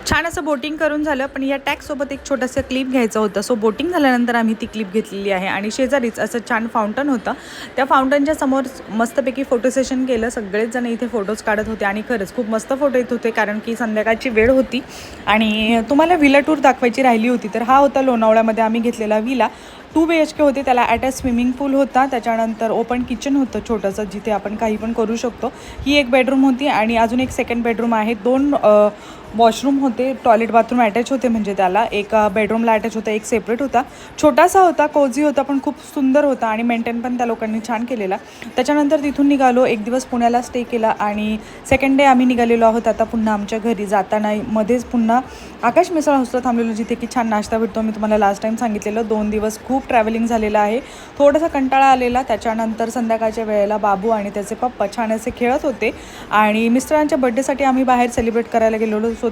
छान असं बोटिंग करून झालं, पण या टॅक्ससोबत एक छोटंसं क्लिप घ्यायचं होतं. सो बोटिंग झाल्यानंतर आम्ही ती क्लिप घेतलेली आहे आणि शेजारीच असं छान फाउंटन होतं. त्या फाउंटनच्या समोर मस्तपैकी फोटो सेशन केलं. सगळेच जण इथे फोटोज काढत होते आणि खरंच खूप मस्त फोटो येत होते, कारण की संध्याकाळची वेळ होती आणि तुम्हाला विला टूर दाखवायची राहिली होती. तर हा होता लोणावळ्यामध्ये आम्ही घेतलेला विला. 2 BHK होते, त्याला अटॅच स्विमिंग पूल होता, त्याच्यानंतर ओपन किचन होतं छोटंसं, जिथे आपण काही पण करू शकतो. ही एक बेडरूम होती आणि अजून एक सेकंड बेडरूम आहे. 2 वॉशरूम होते, टॉयलेट बाथरूम अटॅच होते, म्हणजे त्याला एक बेडरूमला अटॅच होता, एक सेपरेट होता. छोटासा होता, कोझी होता, पण खूप सुंदर होता आणि मेंटेन पण त्या लोकांनी छान केलेला. त्याच्यानंतर तिथून निघालो, एक दिवस पुण्याला स्टे केला आणि सेकंड डे आम्ही निघालेलो आहोत आता पुन्हा आमच्या घरी. जाताना मध्येच पुन्हा आकाश मिसळ हाऊसला थांबलेलो, जिथे की छान नाश्ता भेटतो. मी तुम्हाला लास्ट टाईम सांगितलेलं 2 दिवस खूप ट्रॅव्हलिंग झालेलं आहे, थोडासा कंटाळा आलेला. त्याच्यानंतर संध्याकाळच्या वेळेला बाबू आणि त्याचे पप्पा छान असे खेळत होते आणि मिस्टरांच्या बड्डेसाठी आम्ही बाहेर सेलिब्रेट करायला गेलेलो. सो